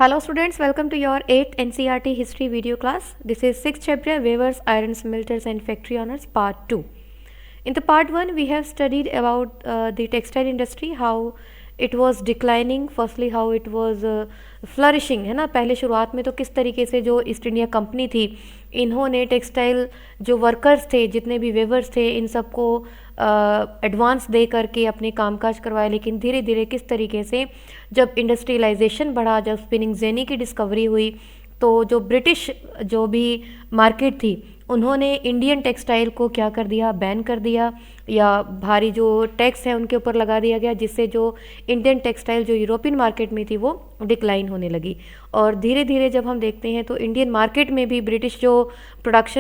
Hello students, welcome to your 8th NCERT history video class. This is 6th chapter Weavers, Iron Smelters and Factory Owners part 2. In the part 1 we have studied about the textile industry, how it was declining, firstly how it was flourishing, है ना। पहले शुरुआत में तो किस तरीके से जो ईस्ट इंडिया कंपनी थी इन्होंने टेक्सटाइल जो वर्कर्स थे, जितने भी वेवर्स थे, इन सबको एडवांस दे करके अपने कामकाज करवाए। लेकिन धीरे धीरे किस तरीके से जब इंडस्ट्रियलाइजेशन बढ़ा, जब स्पिनिंग जेनी की डिस्कवरी हुई, तो जो ब्रिटिश जो भी मार्केट थी उन्होंने इंडियन टेक्सटाइल को क्या कर दिया, बैन कर दिया, या भारी जो टैक्स है उनके ऊपर लगा दिया गया, जिससे जो इंडियन टेक्सटाइल जो यूरोपियन मार्केट में थी वो डिक्लाइन होने लगी। और धीरे धीरे जब हम देखते हैं तो इंडियन मार्केट में भी ब्रिटिश जो प्रोडक्ट्स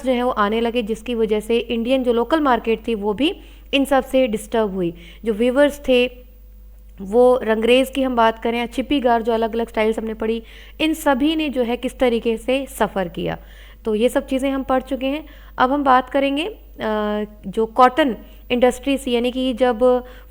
जो है वो आने लगे, जिसकी वजह से इंडियन जो लोकल मार्केट थी वो भी इन सब से डिस्टर्ब हुई। जो वीवर्स थे, वो रंगरेज की हम बात करें, छिपीगार, जो अलग अलग स्टाइल्स हमने पढ़ी, इन सभी ने जो है किस तरीके से सफ़र किया। तो ये सब चीज़ें हम पढ़ चुके हैं। अब हम बात करेंगे जो कॉटन इंडस्ट्रीज, यानी कि जब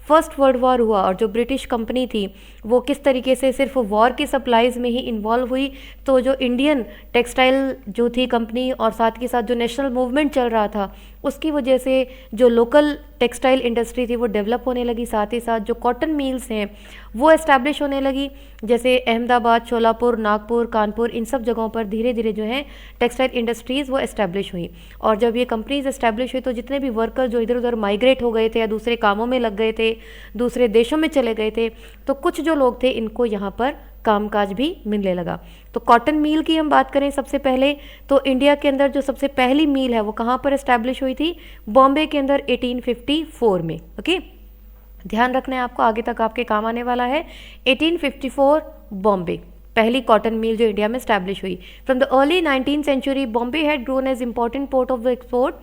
फर्स्ट वर्ल्ड वॉर हुआ और जो ब्रिटिश कंपनी थी वो किस तरीके से सिर्फ वॉर की सप्लाईज़ में ही इन्वॉल्व हुई, तो जो इंडियन टेक्सटाइल जो थी कंपनी और साथ के साथ जो नेशनल मूवमेंट चल रहा था उसकी वजह से जो लोकल टेक्सटाइल इंडस्ट्री थी वो डेवलप होने लगी। साथ ही साथ जो कॉटन मिल्स हैं वो एस्टैब्लिश होने लगी, जैसे अहमदाबाद, शोलापुर, नागपुर, कानपुर, इन सब जगहों पर धीरे धीरे जो है टेक्सटाइल इंडस्ट्रीज़ वो एस्टैब्लिश हुई। और जब ये कंपनीज एस्टैब्लिश हुई तो जितने भी वर्कर जो इधर उधर माइग्रेट हो गए थे या दूसरे कामों में लग गए थे, दूसरे देशों में चले गए थे, तो कुछ जो लोग थे इनको यहाँ पर कामकाज भी मिलने लगा। तो कॉटन मील की हम बात करें सबसे पहले, तो इंडिया के अंदर जो सबसे पहली मील है वो कहाँ पर एस्टैब्लिश हुई थी? बॉम्बे के अंदर 1854 में। ओके, ध्यान रखना है आपको, आगे तक आपके काम आने वाला है। 1854 बॉम्बे, पहली कॉटन मिल जो इंडिया में स्टैब्लिश हुई। From the early 19th century Bombay had grown as important port of the export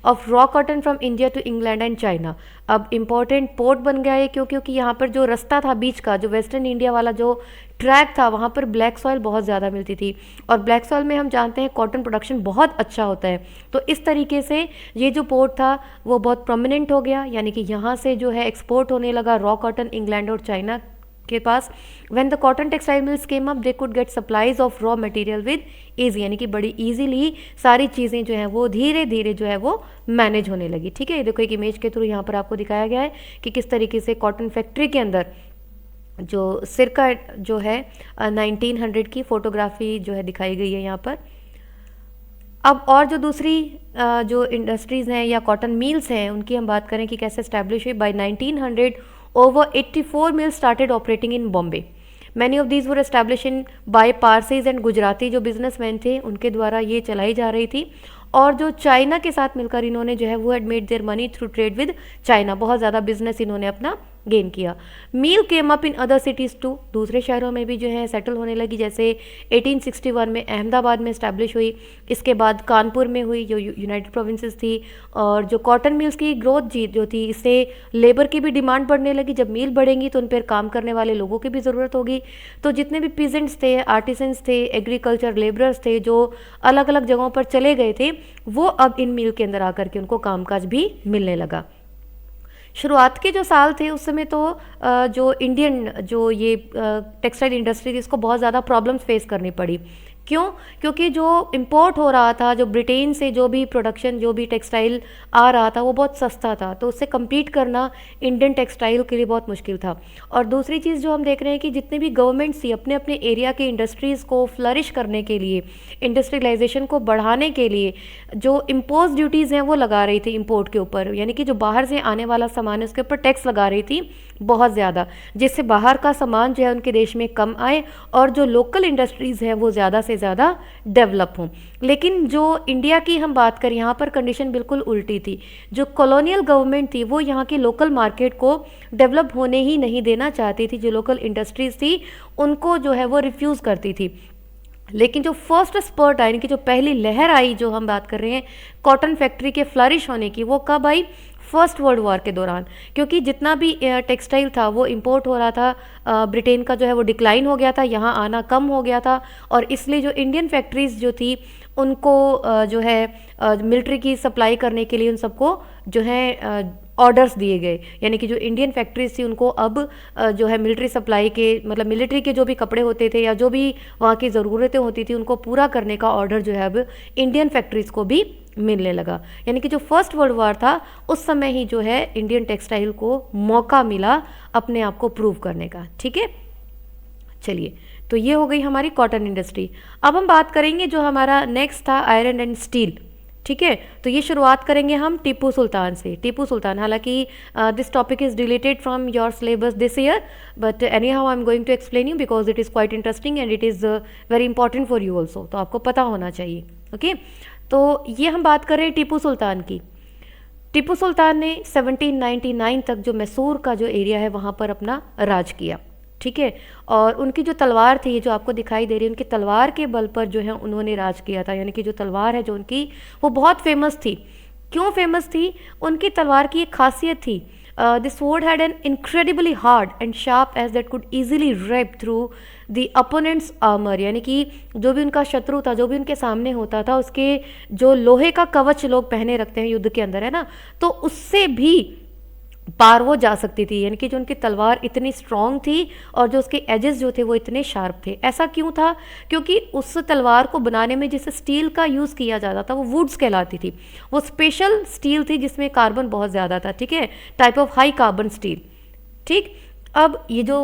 of raw cotton from India to England and China. अब इम्पॉर्टेंट पोर्ट बन गया है क्योंकि यहाँ पर जो रास्ता था बीच का, जो वेस्टर्न इंडिया वाला जो ट्रैक था, वहाँ पर ब्लैक सॉइल बहुत ज़्यादा मिलती थी, और ब्लैक सॉइल में हम जानते हैं कॉटन प्रोडक्शन बहुत अच्छा होता है। तो इस तरीके से ये जो पोर्ट था वो बहुत प्रोमिनेंट हो गया, यानी कि यहाँ से जो है एक्सपोर्ट होने लगा रॉ कॉटन इंग्लैंड और चाइना के पास। When the cotton textile mills came up they could get supplies of raw material with easy, यानी कि बड़ी ईजीली सारी चीज़ें जो है वो धीरे धीरे जो है वो मैनेज होने लगी। ठीक है, ये देखो एक इमेज के थ्रू यहाँ पर आपको दिखाया गया है कि किस तरीके से कॉटन फैक्ट्री के अंदर जो सिरका जो है 1900 की फोटोग्राफी जो है दिखाई गई है यहाँ पर। अब और जो दूसरी जो इंडस्ट्रीज़ हैं या कॉटन मिल्स हैं उनकी हम बात करें कि कैसे स्टैब्लिश हुई। By 1900 over 84 mills started operating in Bombay. Many of these were established in by Parsis and Gujarati जो बिजनेसमैन थे उनके द्वारा ये चलाई जा रही थी। और जो चाइना के साथ मिलकर इन्होंने जो है वो had made their money through trade with China, बहुत ज़्यादा बिजनेस इन्होंने अपना गेन किया। Mill came up in other cities too, दूसरे शहरों में भी जो है सेटल होने लगी, जैसे 1861 में अहमदाबाद में इस्टेब्लिश हुई, इसके बाद कानपुर में हुई जो यूनाइटेड प्रोविंसेस थी। और जो कॉटन मिल्स की ग्रोथ जो थी, इससे लेबर की भी डिमांड बढ़ने लगी। जब मिल बढ़ेंगी तो उन पर काम करने वाले लोगों की भी ज़रूरत होगी। तो जितने भी पीजेंट्स थे, आर्टिसंस थे, एग्रीकल्चर लेबरर्स थे जो अलग अलग जगहों पर चले गए थे, वो अब इन मिल के अंदर आकर के उनको कामकाज भी मिलने लगा। शुरुआत के जो साल थे उस समय तो जो इंडियन जो ये टेक्सटाइल इंडस्ट्री थी इसको बहुत ज़्यादा प्रॉब्लम्स फेस करनी पड़ी। क्यों? क्योंकि जो इंपोर्ट हो रहा था, जो ब्रिटेन से जो भी प्रोडक्शन, जो भी टेक्सटाइल आ रहा था वो बहुत सस्ता था, तो उससे कम्पीट करना इंडियन टेक्सटाइल के लिए बहुत मुश्किल था। और दूसरी चीज़ जो हम देख रहे हैं कि जितने भी गवर्नमेंट्स थी अपने अपने एरिया के इंडस्ट्रीज़ को फ्लरिश करने के लिए, इंडस्ट्रियलाइजेशन को बढ़ाने के लिए जो इम्पोज ड्यूटीज़ हैं वो लगा रही थी इम्पोर्ट के ऊपर, यानी कि जो बाहर से आने वाला सामान है उसके ऊपर टैक्स लगा रही थी बहुत ज़्यादा, जिससे बाहर का सामान जो है उनके देश में कम आए और जो लोकल इंडस्ट्रीज़ हैं वो ज़्यादा से ज़्यादा डेवलप हों। लेकिन जो इंडिया की हम बात करें, यहाँ पर कंडीशन बिल्कुल उल्टी थी। जो कॉलोनियल गवर्नमेंट थी वो यहाँ की लोकल मार्केट को डेवलप होने ही नहीं देना चाहती थी, जो लोकल इंडस्ट्रीज़ थी उनको जो है वो रिफ्यूज़ करती थी। लेकिन जो फर्स्ट स्पर्ट आई, यानी कि जो पहली लहर आई, जो हम बात कर रहे हैं कॉटन फैक्ट्री के फ्लरिश होने की, वो कब आई? फर्स्ट वर्ल्ड वॉर के दौरान। क्योंकि जितना भी टेक्सटाइल था वो इंपोर्ट हो रहा था, ब्रिटेन का जो है वो डिक्लाइन हो गया था, यहाँ आना कम हो गया था, और इसलिए जो इंडियन फैक्ट्रीज़ जो थी उनको जो है मिलिट्री की सप्लाई करने के लिए उन सबको जो है ऑर्डर्स दिए गए, यानी कि जो इंडियन फैक्ट्रीज थी उनको अब जो है मिलिट्री सप्लाई के मतलब मिलिट्री के जो भी कपड़े होते थे या जो भी वहाँ की ज़रूरतें होती थी उनको पूरा करने का ऑर्डर जो है अब इंडियन फैक्ट्रीज को भी मिलने लगा। यानी कि जो फर्स्ट वर्ल्ड वॉर था उस समय ही जो है इंडियन टेक्सटाइल को मौका मिला अपने आप को प्रूव करने का। ठीक है, चलिए, तो ये हो गई हमारी कॉटन इंडस्ट्री। अब हम बात करेंगे जो हमारा नेक्स्ट था आयरन एंड स्टील। ठीक है, तो ये शुरुआत करेंगे हम टीपू सुल्तान से। टीपू सुल्तान, हालांकि this topic is deleted from your syllabus this year, but anyhow I am going to explain you because it is quite interesting and it is very important for you also, तो आपको पता होना चाहिए। Okay, तो ये हम बात कर रहे हैं टीपू सुल्तान की। टीपू सुल्तान ने 1799 तक जो मैसूर का जो एरिया है वहाँ पर अपना राज किया। ठीक है, और उनकी जो तलवार थी, ये जो आपको दिखाई दे रही है, उनकी तलवार के बल पर जो है उन्होंने राज किया था। यानी कि जो तलवार है जो उनकी, वो बहुत फेमस थी। क्यों फेमस थी? उनकी तलवार की एक खासियत थी, this sword had an incredibly hard and sharp edge that could easily rip through the opponent's armour. यानी कि जो भी उनका शत्रु था, जो भी उनके सामने होता था, उसके जो लोहे का कवच लोग पहने रखते हैं युद्ध के अंदर, है ना, तो उससे भी पार वो जा सकती थी। यानी कि जो उनकी तलवार इतनी स्ट्रॉन्ग थी और जो उसके एजेस जो थे वो इतने शार्प थे। ऐसा क्यों था? क्योंकि उस तलवार को बनाने में जिस स्टील का यूज़ किया जाता था वो वुड्स कहलाती थी। वो स्पेशल स्टील थी जिसमें कार्बन बहुत ज़्यादा था। ठीक है, type of high carbon steel. ठीक, अब ये जो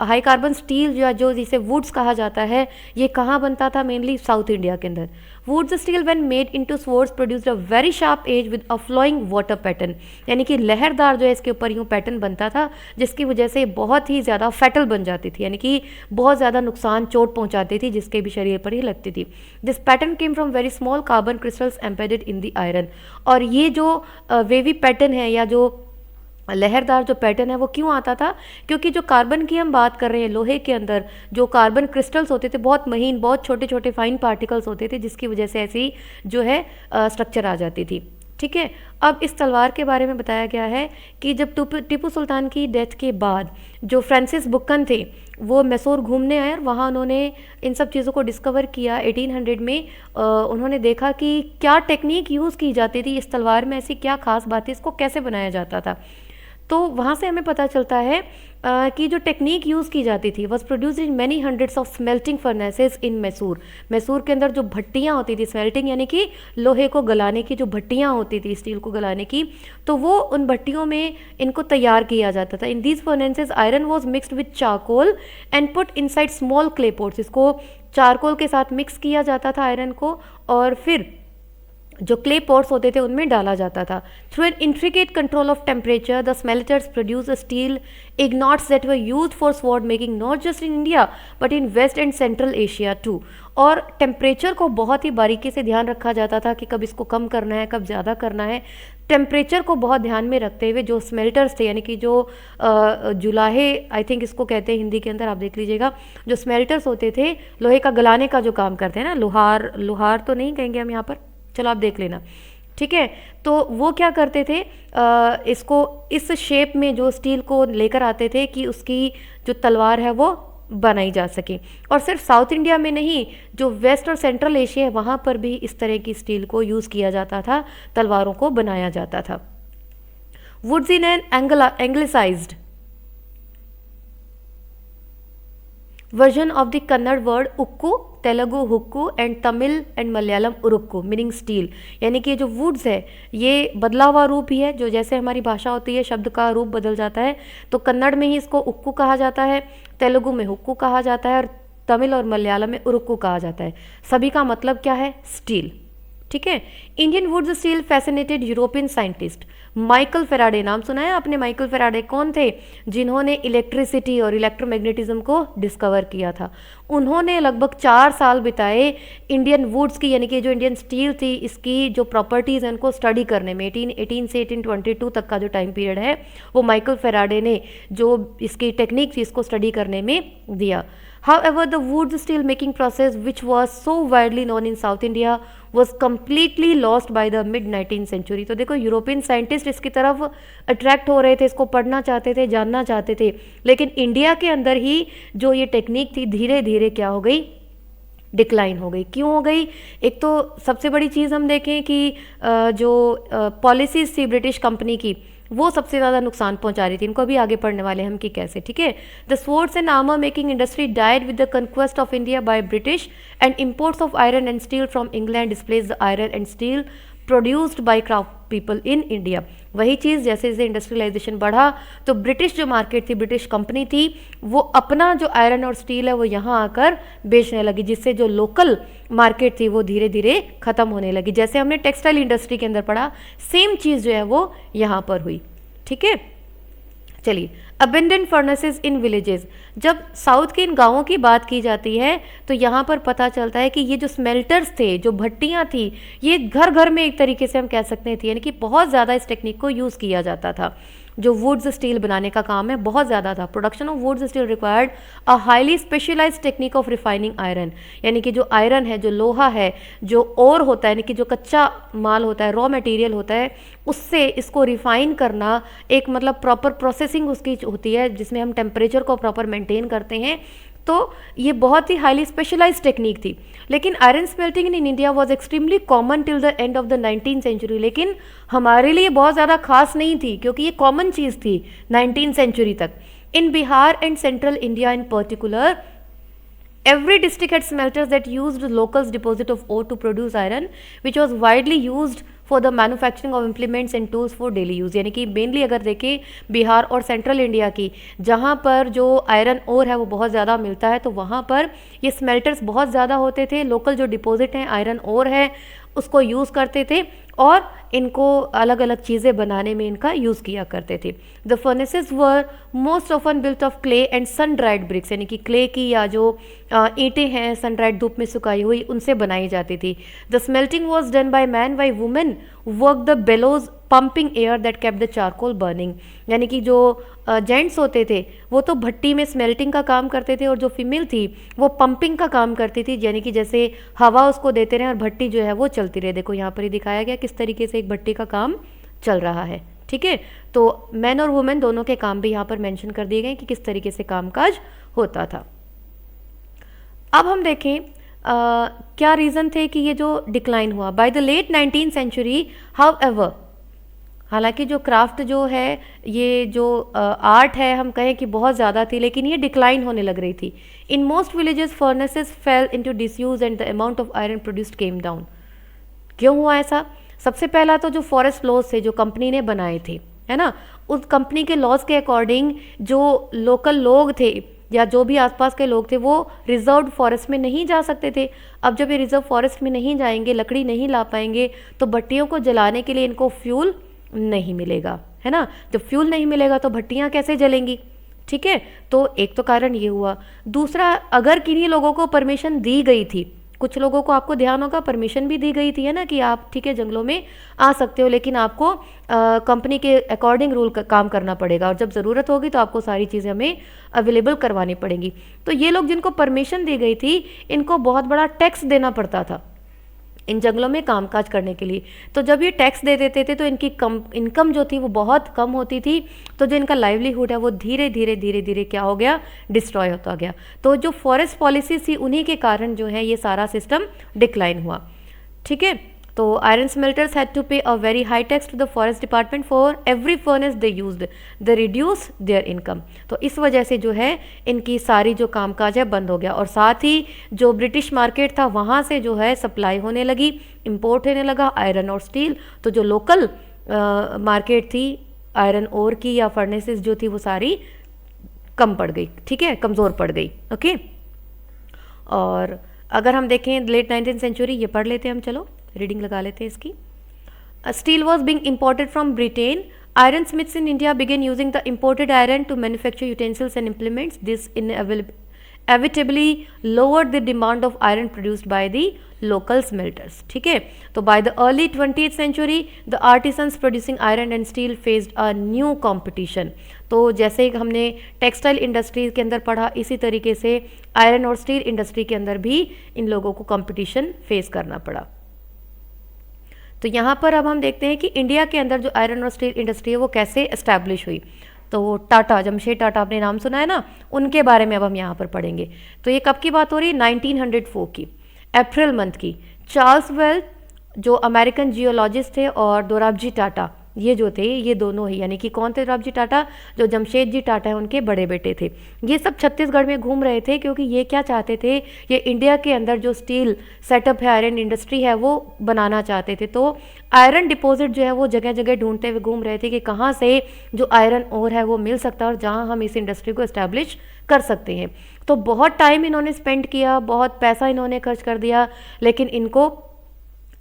हाई कार्बन स्टील जो जिसे वुड्स कहा जाता है, ये कहाँ बनता था? मेनली साउथ इंडिया के अंदर। Wootz steel when made into swords produced a very sharp edge with a flowing water pattern. यानी कि लहरदार जो है इसके ऊपर यूँ पैटर्न बनता था, जिसकी वजह से बहुत ही ज़्यादा फैटल बन जाती थी, यानी कि बहुत ज़्यादा नुकसान, चोट पहुँचाती थी जिसके भी शरीर पर ही लगती थी। This pattern came from very small carbon crystals embedded in the iron. और ये जो वेवी पैटर्न है या जो लहरदार जो पैटर्न है वो क्यों आता था? क्योंकि जो कार्बन की हम बात कर रहे हैं, लोहे के अंदर जो कार्बन क्रिस्टल्स होते थे, बहुत महीन, बहुत छोटे छोटे फाइन पार्टिकल्स होते थे, जिसकी वजह से ऐसी जो है स्ट्रक्चर आ जाती थी। ठीक है, अब इस तलवार के बारे में बताया गया है कि जब टीपू सुल्तान की डेथ के बाद जो फ्रांसिस बुक्कन थे वो मैसूर घूमने आए और वहाँ उन्होंने इन सब चीज़ों को डिस्कवर किया 1800 में। उन्होंने देखा कि क्या टेक्निक यूज़ की जाती थी इस तलवार में, ऐसी क्या खास बात है, इसको कैसे बनाया जाता था। तो वहाँ से हमें पता चलता है कि जो टेक्निक यूज़ की जाती थी was produced in many hundreds of smelting furnaces in Mysore. Mysore के अंदर जो भट्टियाँ होती थी, स्मेल्टिंग यानी कि लोहे को गलाने की जो भट्टियाँ होती थी, स्टील को गलाने की, तो वो उन भट्टियों में इनको तैयार किया जाता था। In these furnaces iron was mixed with charcoal and put inside small clay pots. इसको चारकोल के साथ मिक्स किया जाता था आयरन को, और फिर जो क्ले पॉट्स होते थे उनमें डाला जाता था। Through an intricate control of temperature the smelters produce a steel ingots that were used for sword making not just in India but in west and central Asia too. और temperature को बहुत ही बारीकी से ध्यान रखा जाता था कि कब इसको कम करना है, कब ज़्यादा करना है। टेम्परेचर को बहुत ध्यान में रखते हुए जो स्मेल्टर्स थे, यानी कि जो जुलाहे आई थिंक इसको कहते हैं हिंदी के अंदर, आप देख लीजिएगा, जो स्मेल्टर्स होते थे लोहे का गलाने का जो काम करते हैं ना, लोहार तो नहीं कहेंगे हम यहाँ पर, चलो आप देख लेना। ठीक है, तो वो क्या करते थे, इसको इस शेप में जो स्टील को लेकर आते थे कि उसकी जो तलवार है वो बनाई जा सके। और सिर्फ साउथ इंडिया में नहीं, जो वेस्ट और सेंट्रल एशिया है वहाँ पर भी इस तरह की स्टील को यूज़ किया जाता था, तलवारों को बनाया जाता था। Wootz is an anglicised version of the Kannada word ukku, Telugu hukku and Tamil and Malayalam urukku meaning steel. यानी कि जो वुड्स है ये बदला हुआ रूप ही है, जो जैसे हमारी भाषा होती है शब्द का रूप बदल जाता है, तो कन्नड़ में ही इसको उक्कू कहा जाता है, तेलुगु में हुक्कू कहा जाता है और तमिल और मलयालम में उरुक्कू कहा जाता है। सभी का मतलब क्या है? स्टील। ठीक है, Indian wootz steel fascinated European scientist. Michael Faraday, नाम सुना है आपने? माइकल फेराडे कौन थे? जिन्होंने इलेक्ट्रिसिटी और इलेक्ट्रोमैग्नेटिज्म को डिस्कवर किया था। उन्होंने लगभग 4 साल बिताए इंडियन वुड्स की, यानी कि जो इंडियन स्टील थी इसकी जो प्रॉपर्टीज़ हैं उनको स्टडी करने में। 1818 से 1822 तक का जो टाइम पीरियड है वो माइकल फेराडे ने जो इसकी टेक्निक थी इसको स्टडी करने में दिया। However, the wood steel making process, which was so widely known in South India, was completely lost by the mid 19th century। तो देखो यूरोपियन साइंटिस्ट इसकी तरफ अट्रैक्ट हो रहे थे, इसको पढ़ना चाहते थे, जानना चाहते थे, लेकिन इंडिया के अंदर ही जो ये टेक्निक थी धीरे धीरे क्या हो गई? डिक्लाइन हो गई। क्यों हो गई? एक तो सबसे बड़ी चीज़ हम देखें कि जो पॉलिसीज थी ब्रिटिश कंपनी की, वो सबसे ज़्यादा नुकसान पहुंचा रही थी। इनको भी आगे पढ़ने वाले हम कि कैसे, ठीक है। The swords and armour making industry died with the conquest of India by British and imports of iron and steel from England displace the iron and steel produced by craft people in India. वही चीज़, जैसे जैसे industrialisation बढ़ा तो British जो market थी, British company थी, वो अपना जो आयरन और स्टील है वो यहाँ आकर बेचने लगी, जिससे जो लोकल मार्केट थी वो धीरे धीरे ख़त्म होने लगी। जैसे हमने टेक्सटाइल इंडस्ट्री के अंदर पढ़ा, सेम चीज़ जो है वो यहाँ पर हुई, ठीक है। चलिए, अबेंडेंट फर्नेसेस इन विलेजेस। जब साउथ के इन गांवों की बात की जाती है तो यहाँ पर पता चलता है कि ये जो स्मेल्टर्स थे, जो भट्टियाँ थी, ये घर घर में एक तरीके से हम कह सकते थे, यानी कि बहुत ज़्यादा इस टेक्निक को यूज़ किया जाता था। जो वुड्स स्टील बनाने का काम है बहुत ज़्यादा था। Production of wootz steel required a highly specialised technique of refining iron, यानी कि जो आयरन है, जो लोहा है, जो ओर होता है, यानी कि जो कच्चा माल होता है, रॉ मटेरियल होता है, उससे इसको रिफाइन करना एक मतलब प्रॉपर प्रोसेसिंग उसकी होती है, जिसमें हम टेम्परेचर को प्रॉपर मेंटेन करते हैं। तो ये बहुत ही हाईली स्पेशलाइज्ड टेक्निक थी। लेकिन iron smelting in India was extremely common till the end of the 19th century. लेकिन हमारे लिए बहुत ज़्यादा खास नहीं थी, क्योंकि ये कॉमन चीज़ थी 19th सेंचुरी तक। In Bihar and central India in particular, every district had smelters that used locals deposit of ore to produce iron, which was widely used for the manufacturing of implements and tools for daily use। यानी कि mainly अगर देखें बिहार और central India की, जहाँ पर जो iron ore है वो बहुत ज़्यादा मिलता है, तो वहाँ पर ये स्मेल्टर्स बहुत ज़्यादा होते थे। लोकल जो डिपॉजिट हैं, आयरन ओर है, उसको यूज़ करते थे और इनको अलग अलग चीज़ें बनाने में इनका यूज़ किया करते थे। The furnaces were most often built of clay and sun dried bricks, यानी कि क्ले की या जो ईंटें हैं सन ड्राइड धूप में सुखाई हुई, उनसे बनाई जाती थी। The smelting was done by man, by women work the bellows pumping air that kept the charcoal burning. यानी कि जो जेंट्स होते थे वो तो भट्टी में स्मेल्टिंग का काम करते थे, और जो फीमेल थी वो पंपिंग का काम करती थी, यानी कि जैसे हवा उसको देते रहे और भट्टी जो है वो चलती रहे। देखो यहाँ पर ही दिखाया गया किस तरीके से एक भट्टी का काम चल रहा है, ठीक है। तो मैन और वुमेन दोनों के काम भी यहाँ पर मेंशन कर दिए गए कि किस तरीके से कामकाज होता था। अब हम देखें क्या रीज़न थे कि ये जो डिक्लाइन हुआ। By the late 19th century however, हालांकि जो क्राफ्ट जो है, ये जो आर्ट है, हम कहें कि बहुत ज़्यादा थी, लेकिन ये डिक्लाइन होने लग रही थी। In most villages furnaces fail into disuse and the amount of iron produced came down. क्यों हुआ ऐसा? सबसे पहला तो जो फॉरेस्ट लॉज थे जो कंपनी ने बनाए थे, है ना, उस कंपनी के लॉज के अकॉर्डिंग जो लोकल लोग थे या जो भी आसपास के लोग थे वो रिजर्व फॉरेस्ट में नहीं जा सकते थे। अब जब ये रिजर्व फॉरेस्ट में नहीं जाएंगे, लकड़ी नहीं ला पाएंगे, तो भट्टियों को जलाने के लिए इनको फ्यूल नहीं मिलेगा, है ना। जब फ्यूल नहीं मिलेगा तो भट्टियाँ कैसे जलेंगी, ठीक है। तो एक तो कारण ये हुआ। दूसरा, अगर किन्हीं लोगों को परमिशन दी गई थी, कुछ लोगों को आपको ध्यान होगा परमिशन भी दी गई थी, है ना, कि आप ठीक है जंगलों में आ सकते हो, लेकिन आपको कंपनी के अकॉर्डिंग रूल काम करना पड़ेगा, और जब ज़रूरत होगी तो आपको सारी चीज़ें हमें अवेलेबल करवानी पड़ेंगी। तो ये लोग जिनको परमिशन दी गई थी, इनको बहुत बड़ा टैक्स देना पड़ता था इन जंगलों में कामकाज करने के लिए। तो जब ये टैक्स दे देते थे तो इनकी इनकम जो थी वो बहुत कम होती थी, तो जो इनका लाइवलीहुड है वो धीरे धीरे धीरे धीरे क्या हो गया, डिस्ट्रॉय होता गया। तो जो फॉरेस्ट पॉलिसी थी उन्हीं के कारण जो है ये सारा सिस्टम डिक्लाइन हुआ, ठीक है। तो iron smelters had to pay a very high tax to the forest department for every furnace they used the reduce their income. तो इस वजह से जो है इनकी सारी जो कामकाज है बंद हो गया, और साथ ही जो ब्रिटिश मार्केट था वहाँ से जो है सप्लाई होने लगी, इंपोर्ट होने लगा आयरन और स्टील। तो जो लोकल मार्केट थी आयरन ओर की या फर्नेसेस जो थी वो सारी कम पड़ गई, ठीक है, कमज़ोर पड़ गई, ओके। और अगर हम देखें लेट 19th सेंचुरी, ये पढ़ लेते हैं हम, चलो रीडिंग लगा लेते हैं इसकी। Steel was being imported from Britain. Iron smiths in India began using the imported iron to manufacture utensils and implements. This inevitably lowered the demand of iron produced by the local smelters, ठीक है। तो by the early 20th century the artisans producing iron and steel faced a new competition। तो जैसे हमने textile industry के अंदर पढ़ा, इसी तरीके से आयरन और स्टील इंडस्ट्री के अंदर भी इन लोगों को कंपटीशन फेस करना पड़ा। तो यहाँ पर अब हम देखते हैं कि इंडिया के अंदर जो आयरन और स्टील इंडस्ट्री है वो कैसे एस्टैब्लिश हुई। तो टाटा, जमशेद टाटा, आपने नाम सुना है ना, उनके बारे में अब हम यहाँ पर पढ़ेंगे। तो ये कब की बात हो रही है, 1904 की। अप्रैल मंथ की। चार्ल्स वेल्च जो अमेरिकन जियोलॉजिस्ट थे और दोराबजी टाटा, ये जो थे ये दोनों ही, यानी कि कौन थे दोराबजी टाटा, जो जमशेदजी टाटा है उनके बड़े बेटे थे। ये सब छत्तीसगढ़ में घूम रहे थे क्योंकि ये क्या चाहते थे, ये इंडिया के अंदर जो स्टील सेटअप है, आयरन इंडस्ट्री है, वो बनाना चाहते थे। तो आयरन डिपॉजिट जो है वो जगह जगह ढूंढते हुए घूम रहे थे कि कहाँ से जो आयरन ओर है वो मिल सकता है और जहाँ हम इस इंडस्ट्री को इस्टेब्लिश कर सकते हैं। तो बहुत टाइम इन्होंने स्पेंड किया, बहुत पैसा इन्होंने खर्च कर दिया, लेकिन इनको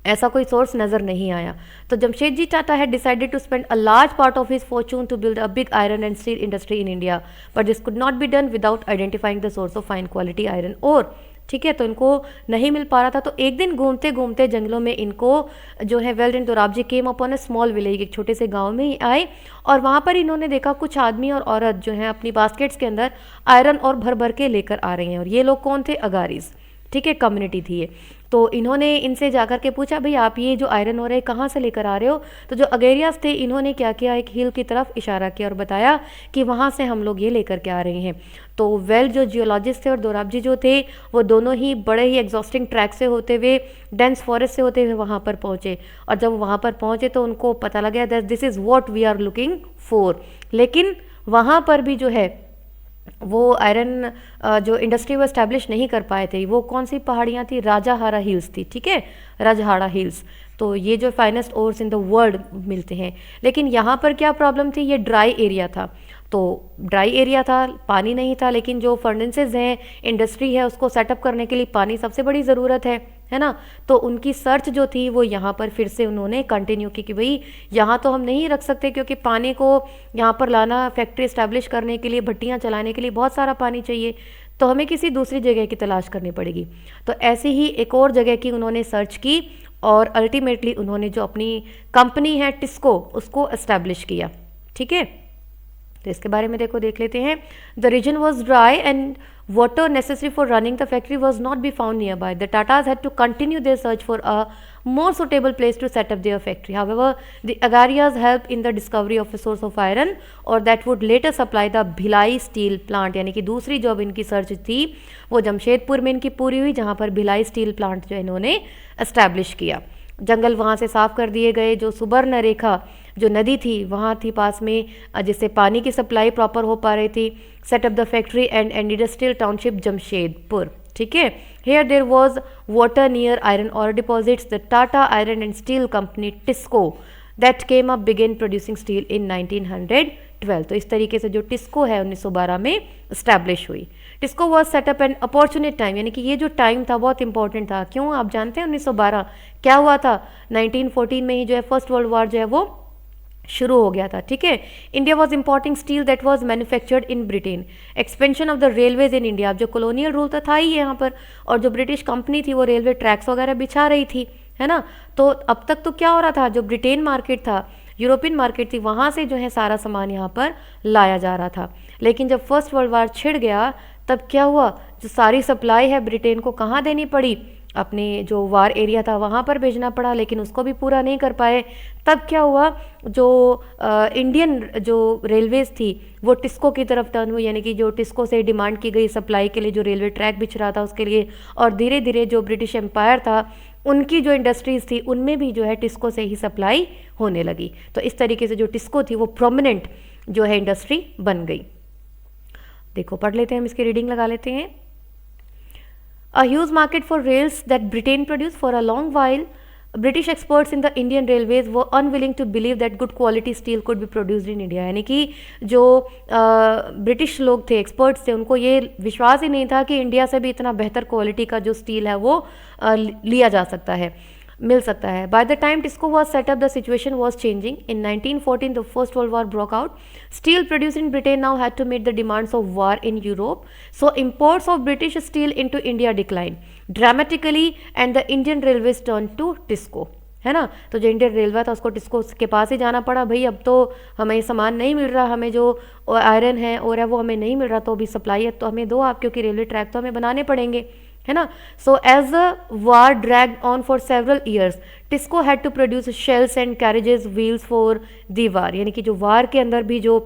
ऐसा कोई सोर्स नज़र नहीं आया। तो Jamshedji Tata had decided to spend a large part of his fortune to build a big iron and steel industry in India, but this could not be done without identifying the source of fine quality iron ore। ठीक है, तो इनको नहीं मिल पा रहा था। तो एक दिन घूमते घूमते जंगलों में इनको जो है weld and Dorabji came upon A small village, एक छोटे से गांव में ही आए और वहाँ पर इन्होंने देखा कुछ आदमी और औरत जो है अपनी बास्केट्स के अंदर आयरन और भर भर के लेकर आ रहे हैं। और ये लोग कौन थे? अगारीज, ठीक है, कम्युनिटी थी ये। तो इन्होंने इनसे जाकर के पूछा, भाई आप ये जो आयरन हो रहे कहाँ से लेकर आ रहे हो? तो जो अगेरियास थे इन्होंने क्या किया, एक हिल की तरफ इशारा किया और बताया कि वहाँ से हम लोग ये लेकर के आ रहे हैं। तो वेल जो जियोलॉजिस्ट थे और दोराबजी जो थे वो दोनों ही बड़े ही एग्जॉस्टिंग ट्रैक से होते हुए, डेंस फॉरेस्ट से होते हुए वहाँ पर पहुँचे। और जब वहाँ पर पहुँचे तो उनको पता लगा that this is what we are looking for. लेकिन वहाँ पर भी जो है वो आयरन जो इंडस्ट्री वो इस्टेब्लिश नहीं कर पाए थे। वो कौन सी पहाड़ियाँ थी? राजाहारा हिल्स थी, ठीक है, राजहाड़ा हिल्स। तो ये जो finest ores in the world मिलते हैं। लेकिन यहाँ पर क्या प्रॉब्लम थी? ये ड्राई एरिया था। तो ड्राई एरिया था, पानी नहीं था, लेकिन जो फर्नेसेस हैं, इंडस्ट्री है, उसको सेटअप करने के लिए पानी सबसे बड़ी ज़रूरत है ना। तो उनकी सर्च जो थी वो यहाँ पर फिर से उन्होंने कंटिन्यू की कि भाई यहाँ तो हम नहीं रख सकते क्योंकि पानी को यहाँ पर लाना, फैक्ट्री इस्टेब्लिश करने के लिए, भट्टियाँ चलाने के लिए बहुत सारा पानी चाहिए, तो हमें किसी दूसरी जगह की तलाश करनी पड़ेगी। तो ऐसे ही एक और जगह की उन्होंने सर्च की और अल्टीमेटली उन्होंने जो अपनी कंपनी है टिस्को, उसको इस्टेब्लिश किया, ठीक है। तो इसके बारे में देख लेते हैं। The reason was dry and water necessary for running the factory was not be found nearby. The Tatas had to continue their search for a more suitable place to set up their factory. However, the Agarias helped in the discovery of a source of iron or that would later supply the Bhilai steel plant। यानी कि दूसरी जो अब इनकी search थी वो जमशेदपुर में इनकी पूरी हुई, जहाँ पर भिलाई स्टील प्लांट जो इन्होंने एस्टैब्लिश किया। जंगल वहाँ से साफ कर दिए गए। जो सुबर्ण रेखा जो नदी थी वहाँ थी पास में, जिससे पानी की सप्लाई प्रॉपर हो पा रही थी। Set up the factory and industrial township Jamshedpur, ठीक है। Here there was water near iron और deposits. The Tata iron and steel company TISCO that came up begin producing steel in 1912। तो इस तरीके से जो टिस्को है 1912 में इस्टेब्लिश हुई। TISCO was set up an opportune time, यानी कि ये जो टाइम था बहुत इंपॉर्टेंट था। क्यों? आप जानते हैं 1912 क्या हुआ था? 1914 में ही जो है फर्स्ट वर्ल्ड वॉर जो है वो शुरू हो गया था, ठीक है। India was importing steel that was manufactured in Britain. Expansion of the railways in India, जो कॉलोनियल रूल तो था ही यहाँ पर, और जो ब्रिटिश कंपनी थी वो रेलवे ट्रैक्स वगैरह बिछा रही थी, है ना। तो अब तक तो क्या हो रहा था, जो ब्रिटेन मार्केट था, यूरोपियन मार्केट थी, वहाँ से जो है सारा सामान यहाँ पर लाया जा रहा था। लेकिन जब फर्स्ट वर्ल्ड वॉर छिड़ गया तब क्या हुआ, जो सारी सप्लाई है ब्रिटेन को कहाँ देनी पड़ी? अपने जो वार एरिया था वहाँ पर भेजना पड़ा, लेकिन उसको भी पूरा नहीं कर पाए। तब क्या हुआ, जो इंडियन जो रेलवेज़ थी वो टिस्को की तरफ टर्न हुई, यानी कि जो टिस्को से डिमांड की गई सप्लाई के लिए जो रेलवे ट्रैक बिछ रहा था उसके लिए, और धीरे धीरे जो ब्रिटिश एम्पायर था उनकी जो इंडस्ट्रीज़ थी उनमें भी जो है टिस्को से ही सप्लाई होने लगी। तो इस तरीके से जो टिस्को थी वो प्रोमिनेंट जो है इंडस्ट्री बन गई। देखो पढ़ लेते हैं, हम इसकी रीडिंग लगा लेते हैं। A huge market for rails that Britain produced. For a long while, British experts in the Indian railways were unwilling to believe that good quality steel could be produced in India। यानी कि जो British लोग थे, experts थे, उनको ये विश्वास ही नहीं था कि इंडिया से भी इतना बेहतर क्वालिटी का जो स्टील है वो लिया जा सकता है, मिल सकता है। By the time Tisco was set up, the situation was changing. In 1914, the First World War broke out. Steel produced in Britain now had to meet the demands of war in Europe. So imports of British steel into India declined dramatically, and the Indian railways turned to Tisco। है ना। तो जो Indian railway था उसको टिस्को के पास ही जाना पड़ा। भाई अब तो हमें सामान नहीं मिल रहा, हमें जो आयरन है और है वो हमें नहीं मिल रहा, तो अभी सप्लाई है तो हमें दो आप, क्योंकि रेलवे ट्रैक तो हमें बनाने पड़ेंगे, है ना। So as the war dragged on for several years, TISCO had to produce shells and carriages wheels for the war. यानी कि जो वार के अंदर भी जो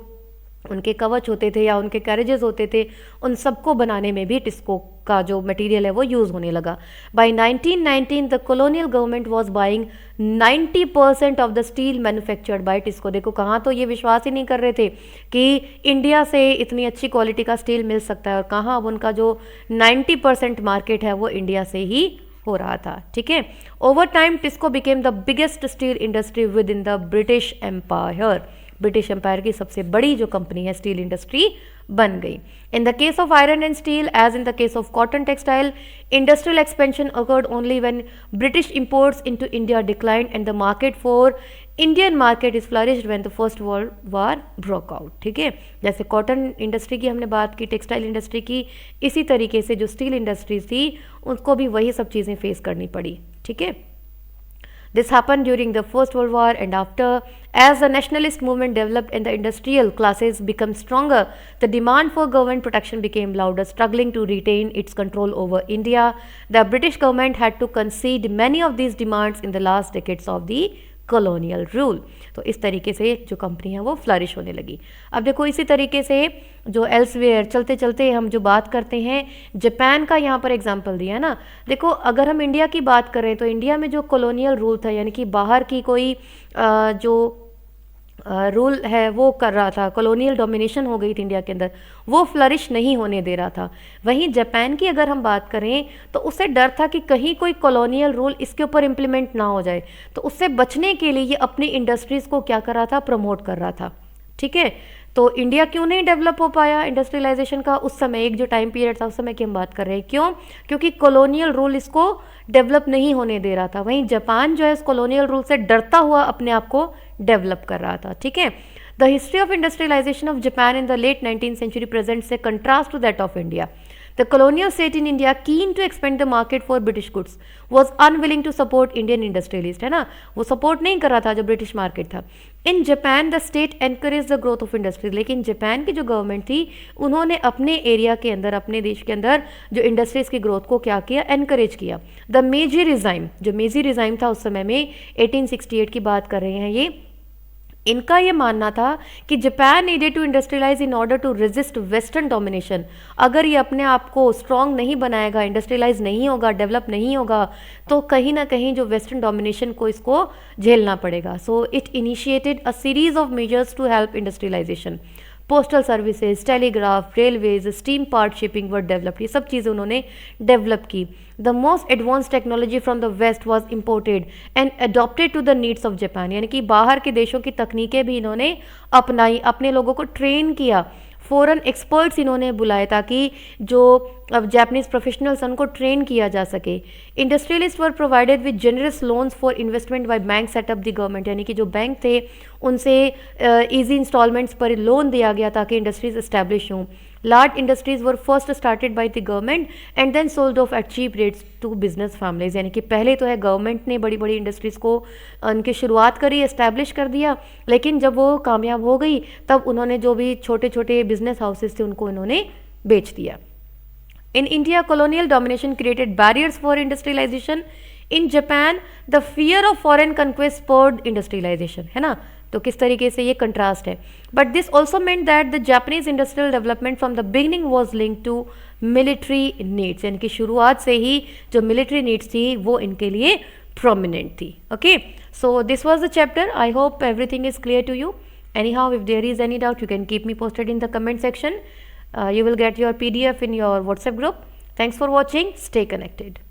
उनके कवच होते थे या उनके कैरेजेस होते थे, उन सबको बनाने में भी टिस्को का जो मटेरियल है वो यूज़ होने लगा। By 1919 the colonial government was buying 90% of the steel manufactured by TISCO. देखो कहाँ तो ये विश्वास ही नहीं कर रहे थे कि इंडिया से इतनी अच्छी क्वालिटी का स्टील मिल सकता है, और कहाँ अब उनका जो 90% मार्केट है वो इंडिया से ही हो रहा था। ठीक है, over time TISCO became the biggest steel industry within the British Empire. British Empire की सबसे बड़ी जो कंपनी है स्टील इंडस्ट्री बन गई। In the case of iron and steel as in the case of cotton textile, industrial expansion occurred only when British imports into India declined and the market for Indian market is flourished when the First World War broke out. ठीक है, जैसे cotton industry की हमने बात की, textile industry की, इसी तरीके से जो स्टील इंडस्ट्रीज थी उनको भी वही सब चीज़ें फेस करनी पड़ी। ठीक है, this happened during the First World War and after. As the nationalist movement developed and the industrial classes became stronger, the demand for government protection became louder, struggling to retain its control over India. The British government had to concede many of these demands in the last decades of the colonial rule. तो इस तरीके से जो company है वो flourish होने लगी। अब देखो इसी तरीके से जो एल्सवेयर चलते चलते हम जो बात करते हैं, जापान का यहाँ पर एग्जांपल दिया है ना। देखो अगर हम इंडिया की बात करें तो इंडिया में जो कॉलोनियल रूल था, यानी कि बाहर की कोई जो रूल है वो कर रहा था, कॉलोनियल डोमिनेशन हो गई थी इंडिया के अंदर, वो फ्लरिश नहीं होने दे रहा था। वहीं जापान की अगर हम बात करें तो उसे डर था कि कहीं कोई कॉलोनियल रूल इसके ऊपर इम्प्लीमेंट ना हो जाए, तो उससे बचने के लिए ये अपनी इंडस्ट्रीज़ को क्या कर रहा था, प्रमोट कर रहा था। ठीक है, तो इंडिया क्यों नहीं डेवलप हो पाया इंडस्ट्रियलाइजेशन का उस समय, एक जो टाइम पीरियड था उस समय की हम बात कर रहे हैं, क्यों? क्योंकि कॉलोनियल रूल इसको डेवलप नहीं होने दे रहा था। वहीं जापान जो है इस कॉलोनियल रूल से डरता हुआ अपने आप को डेवलप कर रहा था। ठीक है, the history of industrialisation of Japan in the late 19th century presents a contrast to that of India. The colonial state in India, keen to expand the market for British goods, was unwilling to support Indian industrialists, है ना, वो support नहीं कर रहा था जो British market था। In Japan the state encourage the growth of industries, लेकिन जापान की जो गवर्नमेंट थी उन्होंने अपने एरिया के अंदर, अपने देश के अंदर जो इंडस्ट्रीज की ग्रोथ को क्या किया, एनकरेज किया। द मेजी रिजाइम, जो मेजी रिजाइम था उस समय में 1868 की बात कर रहे हैं ये, इनका ये मानना था कि Japan needed to industrialise in order to resist western domination. अगर ये अपने आप को स्ट्रॉन्ग नहीं बनाएगा, इंडस्ट्रियलाइज नहीं होगा, डेवलप नहीं होगा, तो कहीं ना कहीं जो वेस्टर्न डोमिनेशन को इसको झेलना पड़ेगा। So it initiated a series of measures to help industrialisation. Postal services, telegraph, railways, steam part shipping were developed, ये सब चीज़ें उन्होंने डेवलप की। The most advance technology from the west was imported and adopted to the needs of Japan, यानी कि बाहर के देशों की तकनीकें भी इन्होंने अपनाई, अपने लोगों को ट्रेन किया, फॉरेन एक्सपर्ट्स इन्होंने बुलाए ताकि जो अब जापानीज प्रोफेशनल्स उनको ट्रेन किया जा सके। Industrialist were provided with generous loans for investment by bank setup the government, यानी कि जो बैंक थे उनसे ईजी इंस्टॉलमेंट्स पर लोन दिया गया ताकि इंडस्ट्रीज इस्टेब्लिश हों। Large industries were first started by the government and then sold off at cheap rates to business families, यानी कि पहले तो है गवर्नमेंट ने बड़ी बड़ी इंडस्ट्रीज़ को उनकी शुरुआत करी, इस्टेब्लिश कर दिया, लेकिन जब वो कामयाब हो गई तब उन्होंने जो भी छोटे छोटे बिजनेस हाउसेस थे उनको इन्होंने बेच दिया। In India, colonial domination created barriers for industrialization. In Japan, the fear of foreign conquest spurred industrialization, है ना, तो किस तरीके से ये कंट्रास्ट है। But this also meant that the Japanese industrial development from the beginning was linked to military needs, यानी कि शुरुआत से ही जो military needs थी वो इनके लिए prominent थी। Okay, so this was the chapter. I hope everything is clear to you. Anyhow, if there is any doubt, you can keep me posted in the comment section. You will get your PDF in your WhatsApp group. Thanks for watching. Stay connected.